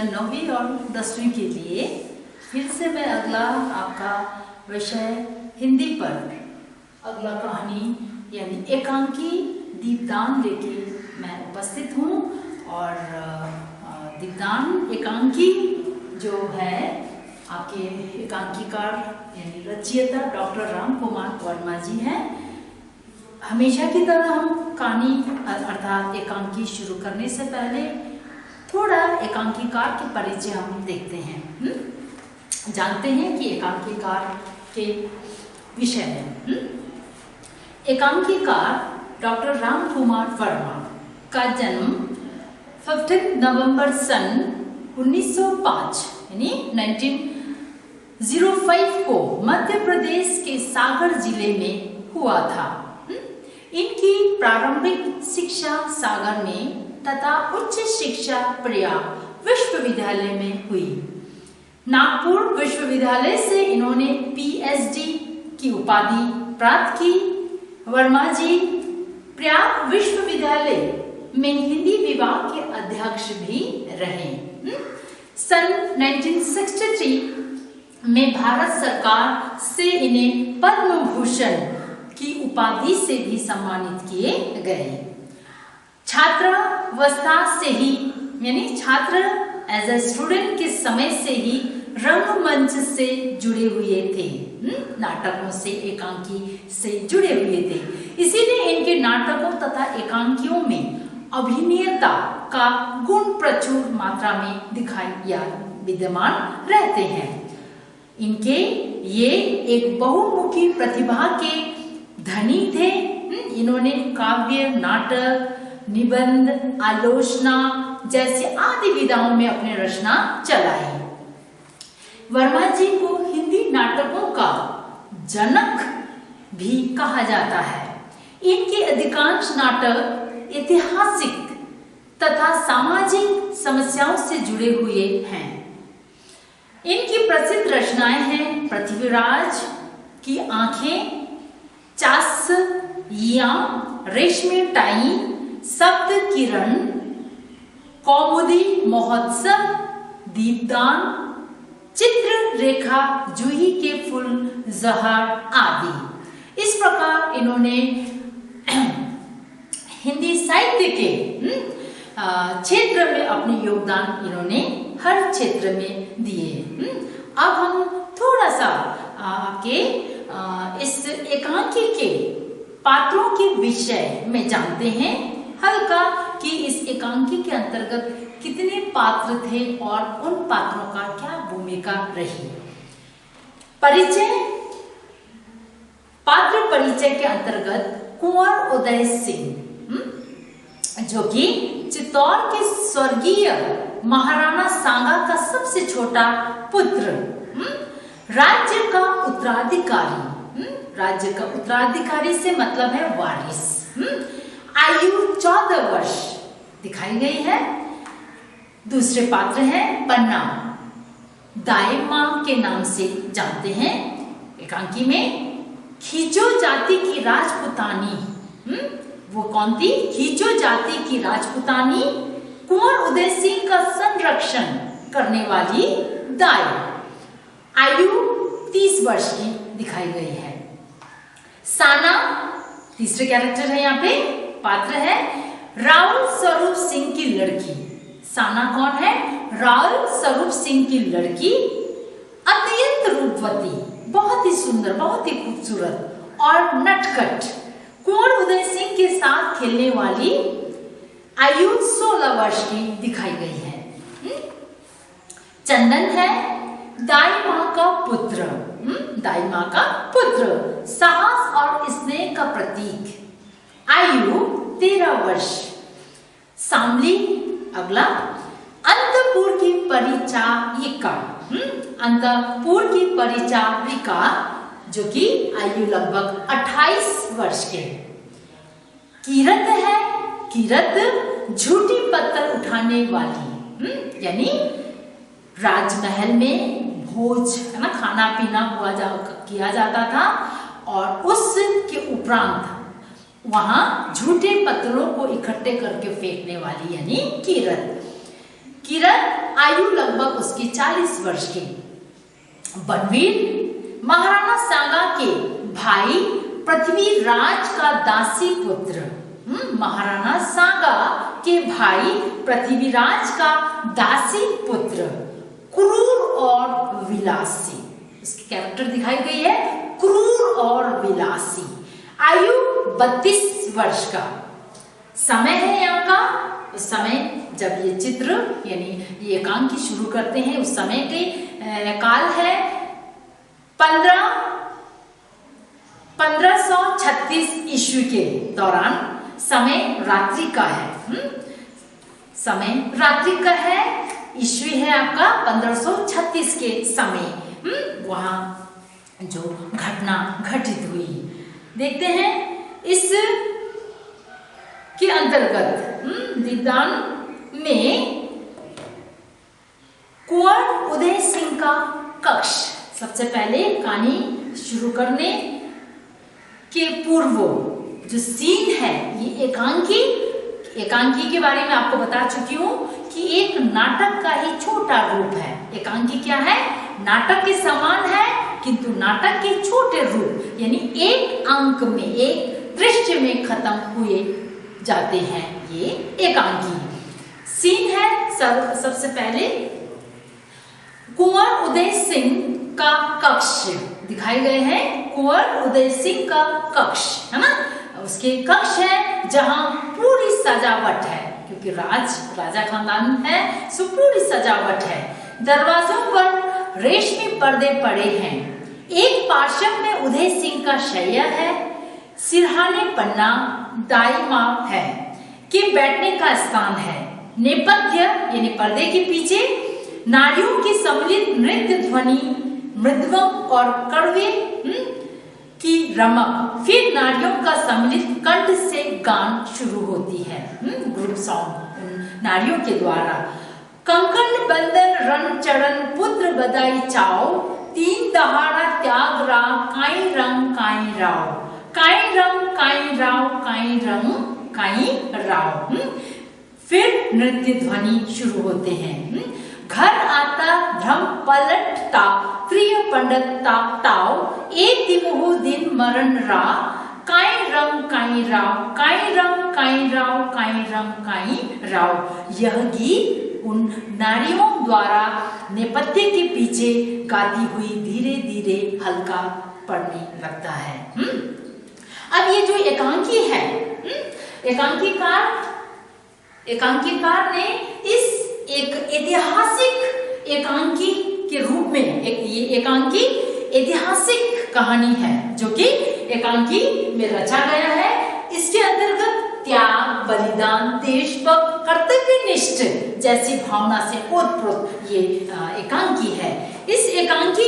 9वीं और 10वीं के लिए फिर से मैं अगला आपका विषय हिंदी पर अगला कहानी यानी एकांकी दीपदान लेके मैं उपस्थित हूँ। और दीपदान एकांकी जो है आपके एकांकीकार यानी रचयिता डॉक्टर राम कुमार वर्मा जी हैं। हमेशा की तरह हम कहानी अर्थात एकांकी शुरू करने से पहले थोड़ा एकांकीकार के परिचय हम देखते हैं, जानते हैं कि एकांकीकार के विषय में। एकांकीकार डॉक्टर राम कुमार वर्मा का जन्म 15 नवंबर सन 1905 यानी 1905 को मध्य प्रदेश के सागर जिले में हुआ था। इनकी प्रारंभिक शिक्षा सागर में तथा उच्च शिक्षा प्रयाग विश्वविद्यालय में हुई। नागपुर विश्वविद्यालय से इन्होंने पीएचडी की उपाधि प्राप्त की। वर्मा जी प्रयाग विश्वविद्यालय में हिंदी विभाग के अध्यक्ष भी रहे। सन 1963 में भारत सरकार से इन्हें पद्म भूषण की उपाधि से भी सम्मानित किए गए। छात्रावस्था से ही यानी छात्र एज ए स्टूडेंट के समय से ही रंगमंच से जुड़े हुए थे, नाटकों से एकांकी से जुड़े हुए थे। इसीलिए इनके नाटकों तथा एकांकियों में अभिनेता का गुण प्रचुर मात्रा में दिखाई या विद्यमान रहते हैं। इनके ये एक बहुमुखी प्रतिभा के धनी थे। इन्होंने काव्य, नाटक, निबंध, आलोचना जैसे आदि विधाओं में अपनी रचना चलाई। वर्मा जी को हिंदी नाटकों का जनक भी कहा जाता है। इनके अधिकांश नाटक ऐतिहासिक तथा सामाजिक समस्याओं से जुड़े हुए हैं। इनकी प्रसिद्ध रचनाएं हैं पृथ्वीराज की आंखें, चास या रेशमी टाई, सप्त किरण, कौमुदी महोत्सव, दीपदान, चित्र रेखा, जूही के फूल, जहर आदि। इस प्रकार इन्होंने हिंदी साहित्य के क्षेत्र में अपने योगदान इन्होंने हर क्षेत्र में दिए। अब हम थोड़ा सा आपके इस एकांकी के पात्रों के विषय में जानते हैं हल्का कि इस एकांकी के अंतर्गत कितने पात्र थे और उन पात्रों का क्या भूमिका रही। परिचय, पात्र परिचय के अंतर्गत कुंवर उदय सिंह जो कि चित्तौड़ के स्वर्गीय महाराणा सांगा का सबसे छोटा पुत्र, राज्य का उत्तराधिकारी, राज्य का उत्तराधिकारी से मतलब है वारिस। आयु 14 वर्ष दिखाई गई है। दूसरे पात्र हैं पन्ना, दाई मां के नाम से जानते हैं। एकांकी में खींचो जाति की राजपुतानी, वो कौन थी? खींचो जाति की राजपुतानी कुंवर उदय सिंह का संरक्षण करने वाली दाई। आयु 30 वर्ष की दिखाई गई है। साना तीसरे कैरेक्टर है, यहाँ पे पात्र है राहुल स्वरूप सिंह की लड़की। साना कौन है? राहुल स्वरूप सिंह की लड़की, अत्यंत रूपवती, बहुत ही सुंदर, बहुत ही खूबसूरत और नटखट, कुंवर उदय सिंह के साथ खेलने वाली, आयु 16 वर्ष की दिखाई गई है। चंदन है दाई मां का पुत्र, दाई मां का पुत्र, साहस और स्नेह का प्रतीक, आयु 13 वर्ष। सामली अगला अंतपुर की परिचारिका, अंतपुर की परिचारिका जो कि आयु लगभग 28 वर्ष के। कीरत है, कीरत झूठी पत्थर उठाने वाली, यानी राजमहल में भोज है ना, खाना पीना किया जाता था और उसके उपरांत वहां झूठे पत्थरों को इकट्ठे करके फेंकने वाली यानी कीरत। किरण आयु लगभग उसकी 40 वर्ष की। बनवीर महाराणा सांगा के भाई पृथ्वीराज का दासी पुत्र। महाराणा सांगा के भाई पृथ्वीराज का दासी पुत्र, क्रूर और विलासी। इसकी कैरेक्टर दिखाई गई है, क्रूर और विलासी। आयु 32 वर्ष का। समय है यहाँ का, उस समय जब ये चित्र यानी ये एकांकी शुरू करते हैं उस समय के काल है 1536 ईस्वी के दौरान। समय रात्रि का है, समय रात्रि का है। ईस्वी है आपका 1536 के समय वहां जो घटना घटित हुई। देखते हैं इस के अंतर्गत दीदान में कुंवर उदय सिंह का कक्ष। सबसे पहले कहानी शुरू करने के पूर्व जो सीन है, ये एकांकी के बारे में आपको बता चुकी हूं कि एक नाटक का ही छोटा रूप है। एकांकी क्या है? नाटक के समान है किंतु नाटक के छोटे रूप, यानी एक अंक में, एक दृश्य में खत्म हुए जाते हैं ये एकांकी। सीन है सबसे पहले कुंवर उदय सिंह का कक्ष दिखाए गए हैं। कुंवर उदय सिंह का कक्ष है ना, उसके कक्ष है जहां पूरी सजावट है, क्योंकि राजा खानदान है सो पूरी सजावट है। दरवाजों पर रेशमी पर्दे पड़े हैं। एक पार्श्व में उदय सिंह का शैया है, सिरहाने पन्ना दाईमा है कि बैठने का स्थान है। नेपथ्य यानी पर्दे के पीछे नारियों की सम्मिलित नृत्य ध्वनि, मृदंगम और कड़वे की रमक, फिर नारियों का सम्मिलित कंठ से गान शुरू होती है, ग्रुप सॉन्ग नारियों के द्वारा। कंकण बंधन रण चरण पुत्र बधाई चाओ, तीन दहाड़ा त्याग रा काई रंग काई राव, काई रंग काई राव, काई रंग काई राव। फिर नृत्य ध्वनि शुरू होते हैं। घर आता धर्म पलटता प्रिय पंडित ताओ, एक तिमुहु दिन मरण रा, काई रंग काई राव, काई रंग काई राव, काई रंग काई राव। यह गीत उन नारियों द्वारा नेपथ्य के पीछे गाती हुई धीरे धीरे हल्का पड़ने लगता है। अब ये जो एकांकी है, एकांकीकार ने इस एक ऐतिहासिक एकांकी के रूप में ये एकांकी ऐतिहासिक कहानी है जो कि एकांकी में रचा गया है। इसके अंतर्गत त्याग, बलिदान, देशभक्त, कर्तव्यनिष्ठ जैसी भावना से ओतप्रोत ये एकांकी है। इस एकांकी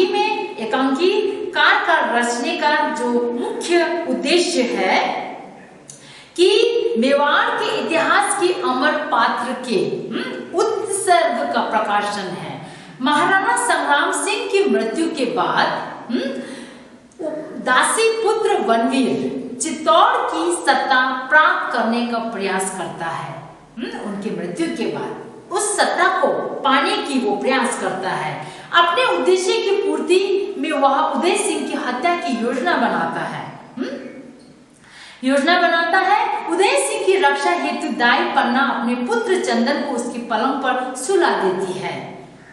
में एकांकीकार का रचने का जो मुख्य उद्देश्य है कि मेवाड़ के इतिहास के अमर पात्र के उत्सर्ग का प्रकाशन है। महाराणा संग्राम सिंह की मृत्यु के बाद दासी पुत्र बनवीर चित्तौड़ की सत्ता प्राप्त करने का प्रयास करता है। उनकी मृत्यु के बाद उस सत्ता को पाने की वो प्रयास करता है। अपने उद्देश्य की पूर्ति में वह उदय सिंह की हत्या की योजना बनाता है। उदय सिंह की रक्षा हेतु दाई पन्ना अपने पुत्र चंदन को उसकी पलंग पर सुला देती है,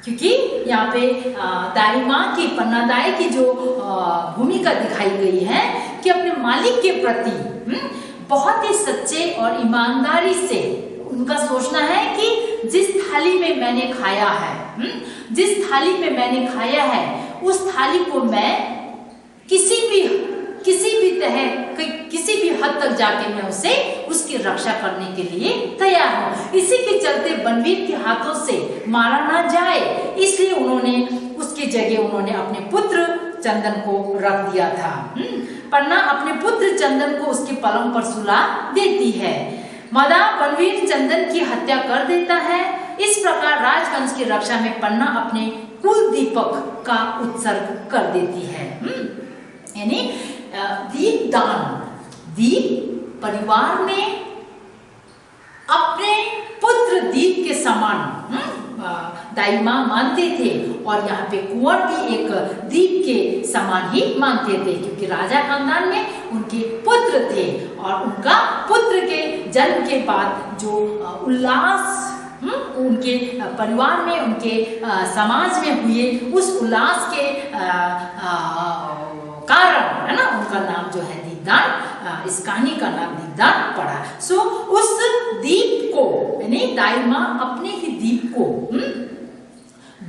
क्योंकि यहाँ पे दाई माँ की, पन्ना दाई की जो भूमिका दिखाई गई है कि अपने मालिक के प्रति बहुत ही सच्चे और ईमानदारी से उनका सोचना है कि जिस थाली में मैंने खाया है उस थाली को मैं किसी भी हद तक जाके मैं उसकी रक्षा करने के लिए तैयार हूँ। इसी के चलते बनवीर के हाथों से मारा ना जाए, इसलिए उसकी जगह अपने पुत्र चंदन को रख दिया था। पन्ना अपने पुत्र चंदन को उसकी पलंग पर सुला देती है। मदा बनवीर चंदन की हत्या कर देता है। इस प्रकार राजवंश की रक्षा में पन्ना अपने कुल दीपक का उत्सर्ग कर देती है। यानी दीप दान, दीप परिवार में अपने पुत्र दीप के समान दाई माँ मानते थे, और यहाँ पे कुंवर भी एक दीप के समान ही मानते थे, क्योंकि राजा खानदान में उनके पुत्र थे, और उनका पुत्र के जन्म के बाद जो उल्लास उनके परिवार में, उनके समाज में हुए, उस उल्लास के कारण, है ना, उनका नाम जो है दीपदान, इस कहानी का नाम दीपदान पड़ा। सो उस दीप को, यानी दाई माँ अपने ही दीप को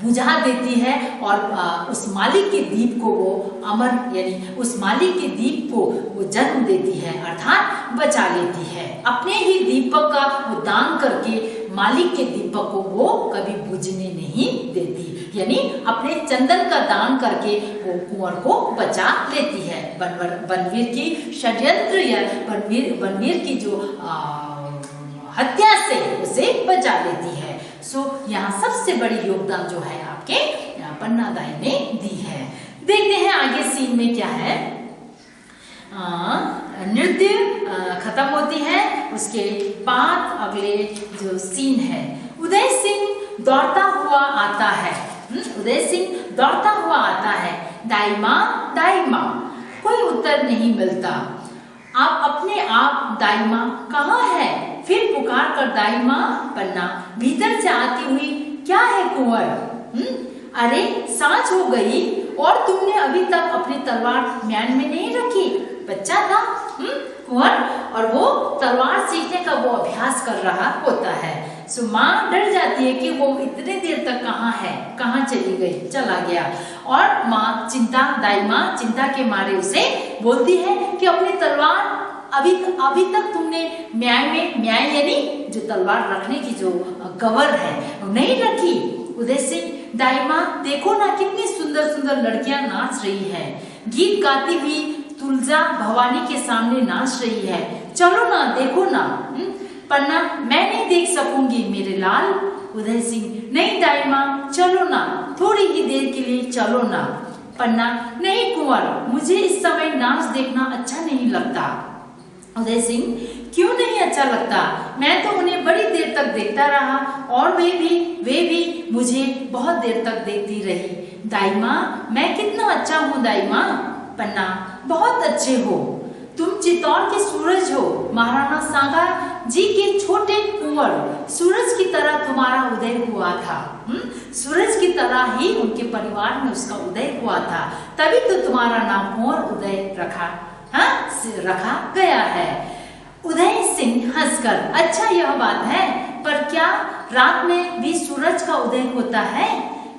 बुझा देती है, और उस मालिक के दीप को वो अमर, यानी उस मालिक के दीप को वो जन्म देती है, अर्थात बचा लेती है। अपने ही दीपक का वो दान करके मालिक के दीपक को वो कभी बुझने नहीं देती, यानी अपने चंदन का दान करके वो कुंवर को बचा लेती है। बनवीर की षड्यंत्र या बनवीर की जो हत्या से उसे बचा लेती है। सो यहाँ सबसे बड़ी योगदान जो है आपके पन्ना दाई ने दी है। देखते हैं आगे सीन में क्या है। नृत्य खत्म होती है, उसके बाद अगले जो सीन है, उदय सिंह दौड़ता हुआ आता है। उदय सिंह दौड़ता हुआ आता है। दाई माँ, कोई उत्तर नहीं मिलता। आप अपने आप दाई माँ कहाँ है? फिर पुकार कर दाई माँ, पन्ना भीतर से आती हुई, क्या है कुंवर? अरे सांझ हो गई और तुमने अभी तक अपनी तलवार म्यान में नहीं रखी। बच्चा था कुंवर, और वो तलवार सीखने का वो अभ्यास कर रहा होता है। सो माँ डर जाती है कि वो इतने देर तक कहाँ है, कहाँ चली गई, चला गया। और माँ दाई माँ चिंता के मारे उसे बोलती है कि अपनी तलवार अभी तक तुमने न्याय यानी जो तलवार रखने की जो कवर है वो नहीं रखी। उदय सिंह, दाई माँ देखो ना, कितनी सुंदर सुंदर लड़कियां नाच रही है, गीत गाती हुई तुलजा भवानी के सामने नाच रही है, चलो ना, देखो ना। पन्ना, मैं नहीं देख सकूंगी मेरे लाल। उदय सिंह, नहीं दाई माँ, चलो ना, थोड़ी ही देर के लिए चलो ना। पन्ना, नहीं कुंवर, मुझे इस समय नाच देखना अच्छा नहीं लगता। उदय सिंह, क्यों नहीं अच्छा लगता? मैं तो उन्हें बड़ी देर तक देखता रहा, और वे भी मुझे बहुत देर तक देखती रही। दाई माँ, मैं कितना अच्छा हूँ दाई माँ। पन्ना, बहुत अच्छे हो, तुम चित्तौड़ के सूरज हो, महाराणा सांगा जी के छोटे कुंवर। सूरज की तरह तुम्हारा उदय हुआ था। सूरज की तरह ही उनके परिवार में उसका उदय हुआ था, तभी तो तुम्हारा नाम कुंवर उदय रखा गया है। उदय सिंह हंसकर, अच्छा यह बात है, पर क्या रात में भी सूरज का उदय होता है?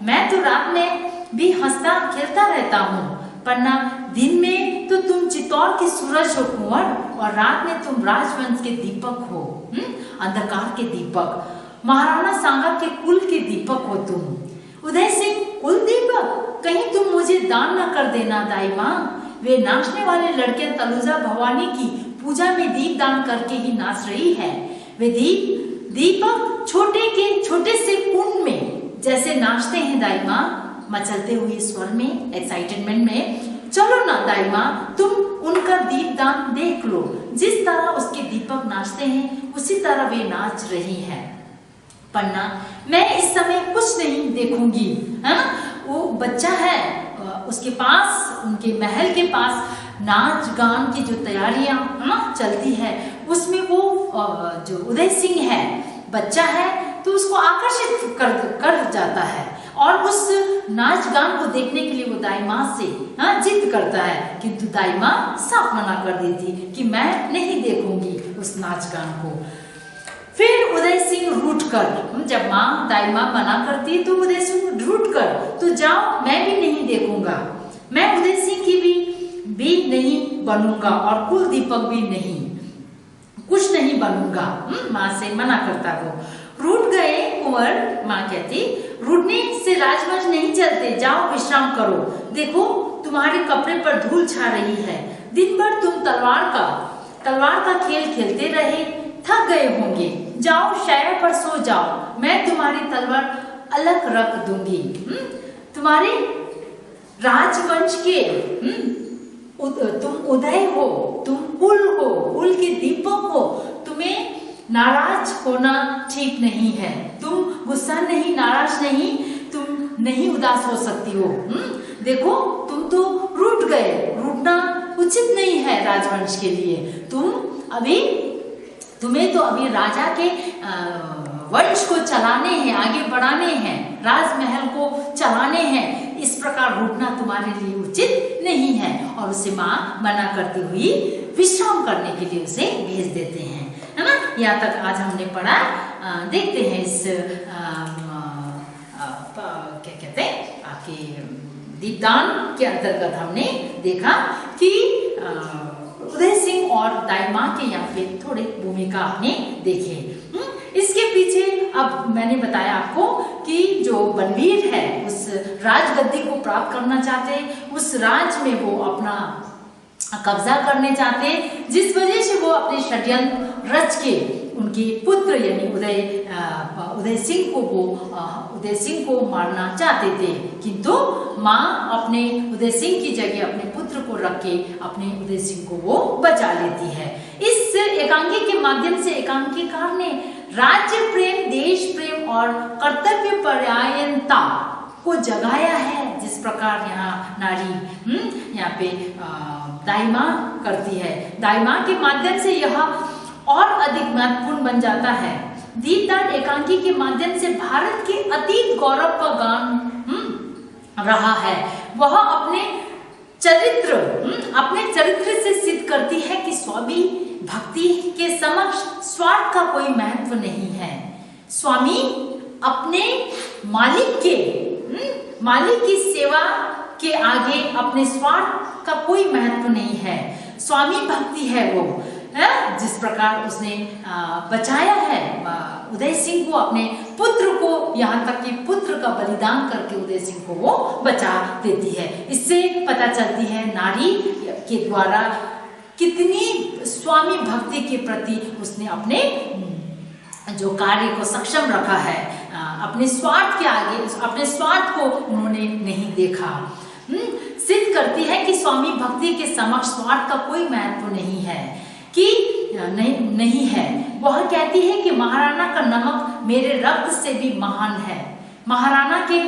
मैं तो रात में भी हंसता खेलता रहता हूँ। पन्ना, दिन में तो तुम चित्तौड़ के सूरज हो कुंवर, और रात में तुम राजवंश के दीपक हो, अंधकार के दीपक, महाराणा सांगा के कुल के दीपक हो तुम। उदय सिंह, कुल दीपक? कहीं तुम मुझे दान न कर देना दाई माँ। वे नाचने वाले लड़के तलुजा भवानी की पूजा में दीप दान करके ही नाच रही है। वे दीपक छोटे से कुंड में जैसे नाचते हैं दाई माँ, मचलते हुए स्वर में, एक्साइटमेंट में। चलो ना दाई माँ, तुम उनका दीप दान देख लो। जिस तरह उसके दीपक नाचते हैं उसी तरह वे नाच रही है। पन्ना, मैं इस समय कुछ नहीं देखूंगी, है ना, वो बच्चा है, उसके पास, उनके महल के पास नाच गान की जो तैयारियां चलती है, उसमें वो जो उदय सिंह है, बच्चा है, तो उसको आकर्षित कर जाता है, और उस नाच गान को देखने के लिए वो दाई माँ से जिद करता है, किंतु दाई माँ साफ मना कर देती कि मैं नहीं देखूंगी उस नाच गान को। फिर उदय सिंह रूठ कर, जब दाई माँ मना करती है तो उदय सिंह रूठ कर, तो जाओ, मैं भी नहीं देखूंगा, मैं उदय सिंह की भी नहीं बनूंगा, और कुल दीपक भी नहीं, कुछ नहीं बनूंगा। माँ से मना करता वो। रूठ गए कुंवर, माँ कहती, रूठने से राजवंश नहीं चलते, जाओ विश्राम करो। देखो तुम्हारे कपड़े पर धूल छा रही है, दिन भर तुम तलवार का खेल खेलते रहे, थक गए होंगे, जाओ शैया पर सो जाओ, मैं तुम्हारी तलवार अलग रख दूंगी। तुम्हारे राजवंश के तुम उदय हो, तुम कुल हो, कुल के दीपक हो, तुम्हें नाराज होना ठीक नहीं है। तुम गुस्सा नहीं, नाराज नहीं, तुम नहीं उदास हो सकती हो। देखो तुम तो रूठ गए, रूठना उचित नहीं है राजवंश के लिए। तुम्हें तो अभी राजा के वंश को चलाने हैं, आगे बढ़ाने हैं, राजमहल को चलाने हैं। इस प्रकार रूठना तुम्हारे लिए उचित नहीं है। और उसे माँ मना करती हुई विश्राम करने के लिए उसे भेज देते हैं, है ना। यहाँ तक आज हमने पढ़ा। देखते हैं इस क्या कहते हैं आपके दीपदान के अंतर्गत हमने देखा कि उदय सिंह और दाई माँ के यहाँ पे थोड़े भूमिका आपने देखे। इसके पीछे अब मैंने बताया आपको कि जो बलवीर है उस राजगद्दी को प्राप्त करना चाहते, उस राज में वो अपना कब्जा करने चाहते, जिस वजह से वो अपने षड्यंत्र रच के उनके पुत्र यानी उदय सिंह को मारना चाहते थे। किंतु माँ अपने उदय सिंह की जगह अपने पुत्र को रख के अपने उदय सिंह को वो बचा लेती है। इस एकांकी के माध्यम से एकांकीकार ने राज्य प्रेम, देश प्रेम और कर्तव्य परायणता को जगाया है। जिस प्रकार यहाँ नारी यहाँ पे दाई माँ करती है, दाई माँ के माध्यम से यह और अधिक महत्वपूर्ण बन जाता है। दीपदान एकांकी के माध्यम से भारत के अतीत गौरव का गान रहा है। वह अपने चरित्र से सिद्ध करती है कि स्वामी भक्ति के समक्ष स्वार्थ का कोई महत्व नहीं है। स्वामी अपने मालिक की सेवा के आगे अपने स्वार्थ का कोई महत्व नहीं है। स्वामी भक्ति है वो, जिस प्रकार उसने बचाया है उदय सिंह को, अपने पुत्र को, यहाँ तक कि पुत्र का बलिदान करके उदय सिंह को वो बचा देती है। इससे पता चलती है नारी के द्वारा कितनी स्वामी भक्ति के प्रति उसने अपने जो कार्य को सक्षम रखा है। अपने स्वार्थ के आगे, अपने स्वार्थ को उन्होंने नहीं देखा। सिद्ध करती है कि स्वामी भक्ति के समक्ष स्वार्थ का कोई महत्व नहीं है, कि नहीं है। वह कहती है कि महाराणा का नमक मेरे रक्त से भी महान है। महाराणा के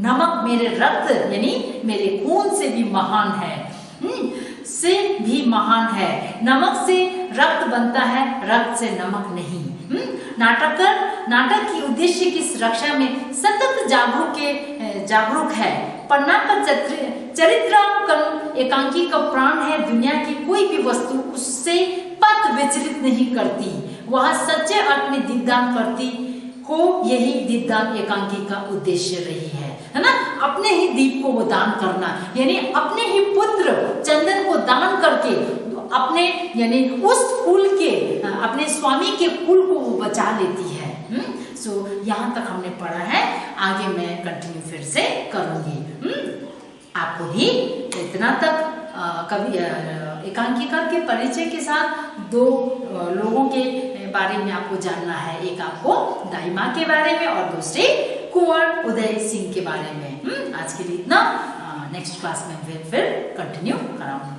नमक मेरे रक्त यानी मेरे खून से भी महान है, से भी महान है। नमक से रक्त बनता है, रक्त से नमक नहीं। नाटक की उद्देश्य की रक्षा में सतत जागरूक है। पन्ना का चरित्रांकन एकांकी का प्राण है। दुनिया की कोई भी वस्तु उससे पथ विचलित नहीं करती। वह सच्चे अर्थ में दीपदान करती हो, यही दीपदान एकांकी का उद्देश्य रही है ना। अपने ही दीप को वो दान करना, यानी अपने ही पुत्र चंदन को दान करके अपने यानी उस कुल के, अपने स्वामी के कुल को वो बचा लेती है। सो यहाँ तक हमने पढ़ा है, आगे मैं कंटिन्यू फिर से करूंगी। आपको भी इतना तक कभी एकांकीकार के परिचय के साथ दो लोगों के बारे में आपको जानना है। एक आपको दाई माँ के बारे में और दूसरे कुंवर उदय सिंह के बारे में। आज के लिए इतना, नेक्स्ट क्लास में फिर कंटिन्यू कराऊंगी।